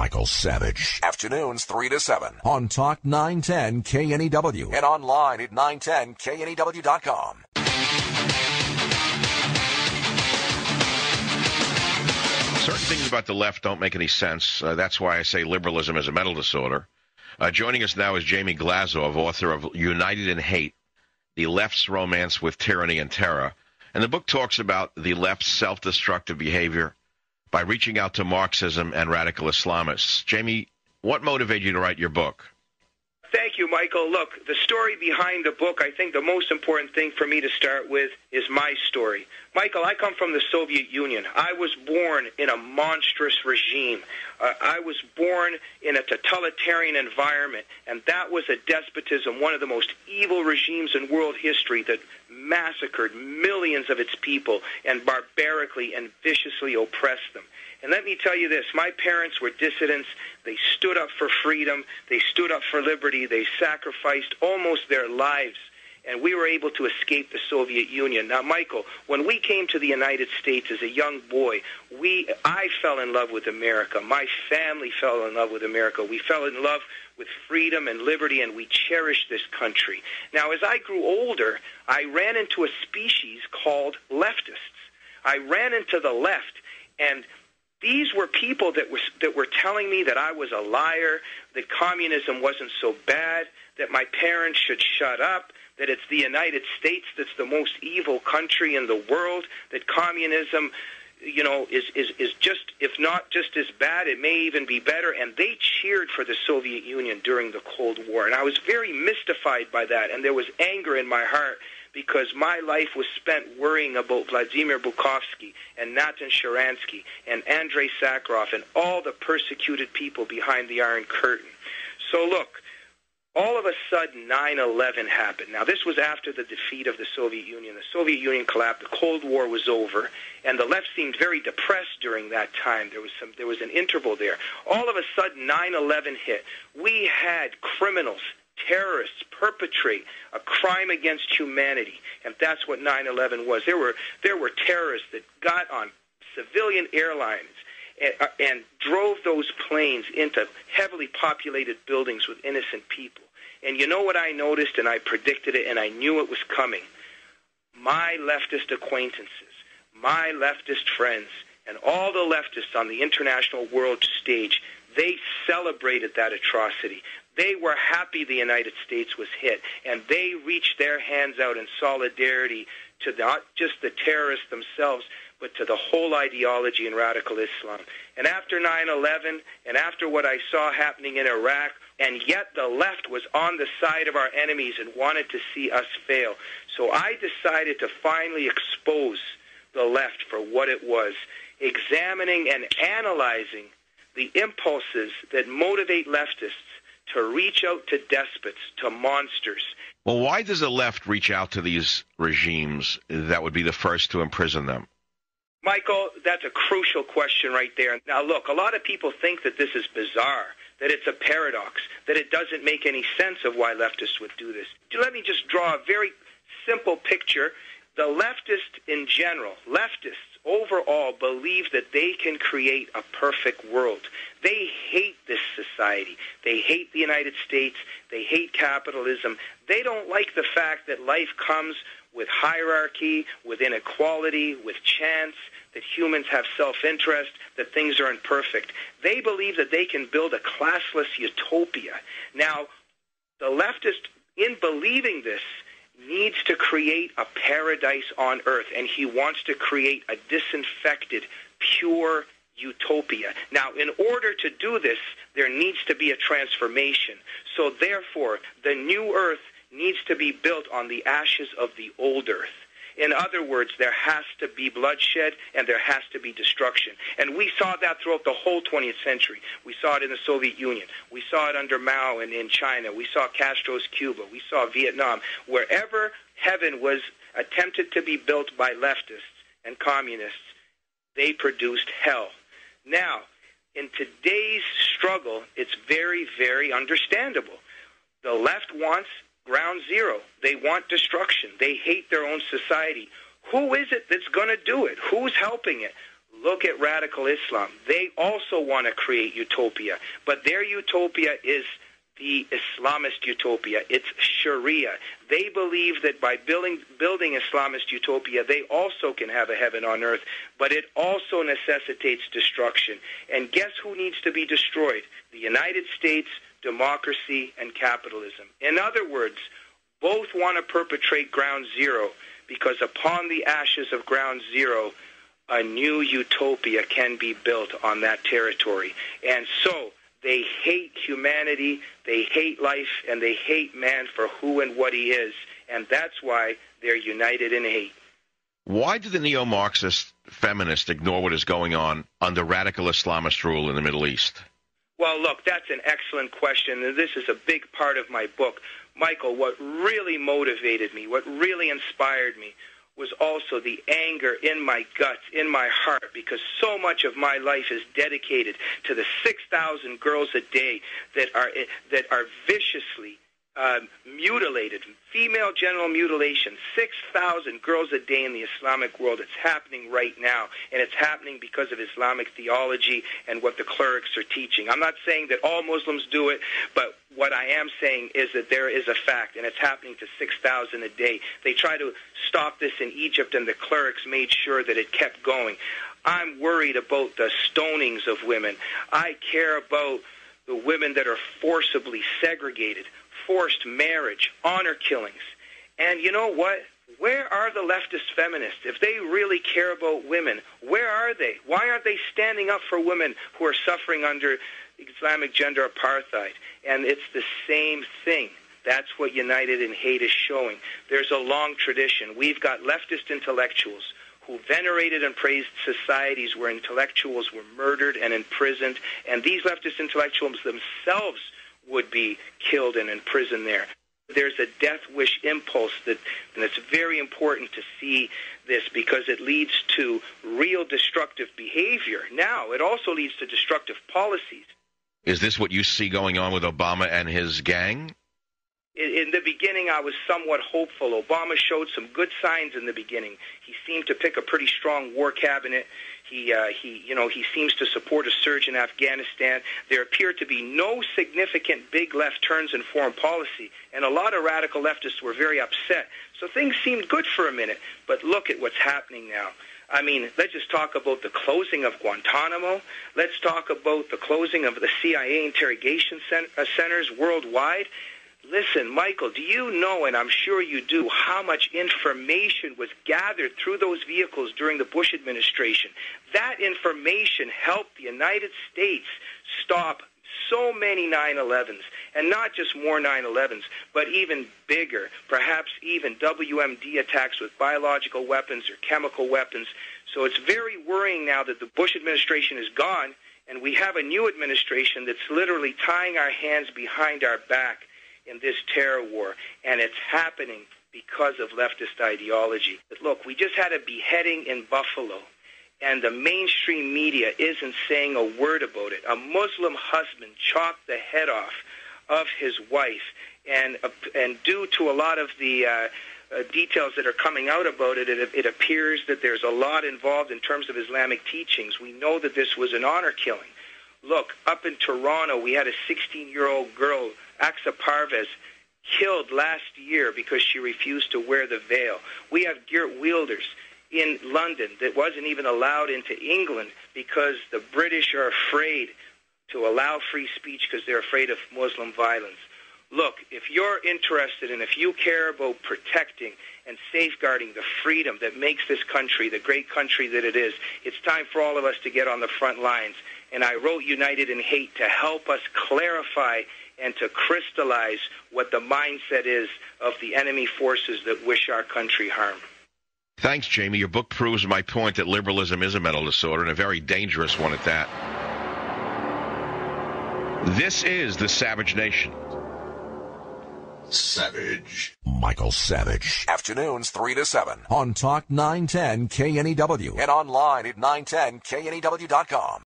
Michael Savage. Afternoons 3 to 7 on Talk 910 KNEW and online at 910KNEW.com. Certain things about the left don't make any sense. That's why I say liberalism is a mental disorder. Joining us now is Jamie Glazov, author of United in Hate, The Left's Romance with Tyranny and Terror. And the book talks about the left's self-destructive behavior by reaching out to Marxism and radical Islamists. Jamie, what motivated you to write your book? Thank you, Michael. Look, the story behind the book, I think the most important thing for me to start with is my story. Michael, I come from the Soviet Union. I was born in a monstrous regime. I was born in a totalitarian environment, and that was a despotism, one of the most evil regimes in world history that massacred millions of its people and barbarically and viciously oppressed them. And let me tell you this, my parents were dissidents. They stood up for freedom. They stood up for liberty. They sacrificed almost their lives, and we were able to escape the Soviet Union. Now, Michael, when we came to the United States as a young boy, I fell in love with America. My family fell in love with America. We fell in love with freedom and liberty, and we cherished this country. Now, as I grew older, I ran into a species called leftists. I ran into the left, and these were people that were telling me that I was a liar, that communism wasn't so bad, that my parents should shut up, that it's the United States that's the most evil country in the world, that communism, is just, if not just as bad, it may even be better. And they cheered for the Soviet Union during the Cold War. And I was very mystified by that, and there was anger in my heart, because my life was spent worrying about Vladimir Bukovsky and Natan Sharansky and Andrei Sakharov and all the persecuted people behind the Iron Curtain. So look, all of a sudden 9/11 happened. Now, this was after the defeat of the Soviet Union. The Soviet Union collapsed, the Cold War was over, and the left seemed very depressed during that time. There was an interval there. All of a sudden 9/11 hit. We had criminals, terrorists perpetrate a crime against humanity, and that's what 9/11 was. There were terrorists that got on civilian airlines and drove those planes into heavily populated buildings with innocent people. And you know what I noticed, and I predicted it, and I knew it was coming? My leftist acquaintances, my leftist friends, and all the leftists on the international world stage, they celebrated that atrocity. They were happy the United States was hit, and they reached their hands out in solidarity to not just the terrorists themselves, but to the whole ideology in radical Islam. And after 9/11, and after what I saw happening in Iraq, and yet the left was on the side of our enemies and wanted to see us fail. So I decided to finally expose the left for what it was, examining and analyzing the impulses that motivate leftists to reach out to despots, to monsters. Well, why does the left reach out to these regimes that would be the first to imprison them? Michael, that's a crucial question right there. Now, look, a lot of people think that this is bizarre, that it's a paradox, that it doesn't make any sense of why leftists would do this. Let me just draw a very simple picture. The leftists in general, leftists overall, believe that they can create a perfect world. They hate this society. They hate the United States. They hate capitalism. They don't like the fact that life comes with hierarchy, with inequality, with chance, that humans have self-interest, that things are imperfect. They believe that they can build a classless utopia. Now, the leftist, in believing this, needs to create a paradise on earth, and he wants to create a disinfected, pure utopia. Now, in order to do this, there needs to be a transformation. So therefore, the new earth needs to be built on the ashes of the old earth. In other words, there has to be bloodshed and there has to be destruction. And we saw that throughout the whole 20th century. We saw it in the Soviet Union. We saw it under Mao and in China. We saw Castro's Cuba. We saw Vietnam. Wherever heaven was attempted to be built by leftists and communists, they produced hell. Now, in today's struggle, it's very, very understandable. The left wants ground zero. They want destruction. They hate their own society. Who is it that's going to do it? Who's helping it? Look at radical Islam. They also want to create utopia, but their utopia is the Islamist utopia. It's Sharia. They believe that by building Islamist utopia, they also can have a heaven on earth, but it also necessitates destruction. And guess who needs to be destroyed? The United States, democracy, and capitalism. In other words, both want to perpetrate ground zero, because upon the ashes of ground zero, a new utopia can be built on that territory. And so they hate humanity, they hate life, and they hate man for who and what he is. And that's why they're united in hate. Why do the neo-Marxist feminists ignore what is going on under radical Islamist rule in the Middle East? Well, look, that's an excellent question, and this is a big part of my book. Michael, what really motivated me, what really inspired me, was also the anger in my guts, in my heart, because so much of my life is dedicated to the 6,000 girls a day that are viciously mutilated, female genital mutilation, 6,000 girls a day in the Islamic world. It's happening right now, and it's happening because of Islamic theology and what the clerics are teaching. I'm not saying that all Muslims do it, but what I am saying is that there is a fact, and it's happening to 6,000 a day. They try to stop this in Egypt, and the clerics made sure that it kept going. I'm worried about the stonings of women. I care about the women that are forcibly segregated, forced marriage, honor killings. And you know what? Where are the leftist feminists? If they really care about women, where are they? Why aren't they standing up for women who are suffering under Islamic gender apartheid? And it's the same thing. That's what United in Hate is showing. There's a long tradition. We've got leftist intellectuals who venerated and praised societies where intellectuals were murdered and imprisoned, and these leftist intellectuals themselves would be killed and imprisoned there. There's a death wish impulse and it's very important to see this, because it leads to real destructive behavior. Now, it also leads to destructive policies. Is this what you see going on with Obama and his gang? In the beginning, I was somewhat hopeful. Obama showed some good signs in the beginning. He seemed to pick a pretty strong war cabinet. He seems to support a surge in Afghanistan. There appear to be no significant big left turns in foreign policy, and a lot of radical leftists were very upset. So things seemed good for a minute, but look at what's happening now. I mean, let's just talk about the closing of Guantanamo. Let's talk about the closing of the CIA interrogation centers worldwide. Listen, Michael, do you know, and I'm sure you do, how much information was gathered through those vehicles during the Bush administration? That information helped the United States stop so many 9/11s, and not just more 9/11s, but even bigger, perhaps even WMD attacks with biological weapons or chemical weapons. So it's very worrying now that the Bush administration is gone, and we have a new administration that's literally tying our hands behind our back in this terror war, and it's happening because of leftist ideology. But look, we just had a beheading in Buffalo, and the mainstream media isn't saying a word about it. A Muslim husband chopped the head off of his wife, and due to a lot of the details that are coming out about it, it appears that there's a lot involved in terms of Islamic teachings. We know that this was an honor killing. Look, up in Toronto, we had a 16-year-old girl, Aksa Parvez, killed last year because she refused to wear the veil. We have Geert Wilders in London that wasn't even allowed into England because the British are afraid to allow free speech because they're afraid of Muslim violence. Look, if you're interested and if you care about protecting and safeguarding the freedom that makes this country the great country that it is, it's time for all of us to get on the front lines. And I wrote United in Hate to help us clarify and to crystallize what the mindset is of the enemy forces that wish our country harm. Thanks, Jamie. Your book proves my point that liberalism is a mental disorder, and a very dangerous one at that. This is the Savage Nation. Savage. Michael Savage. Afternoons 3 to 7 on Talk 910 KNEW and online at 910KNEW.com.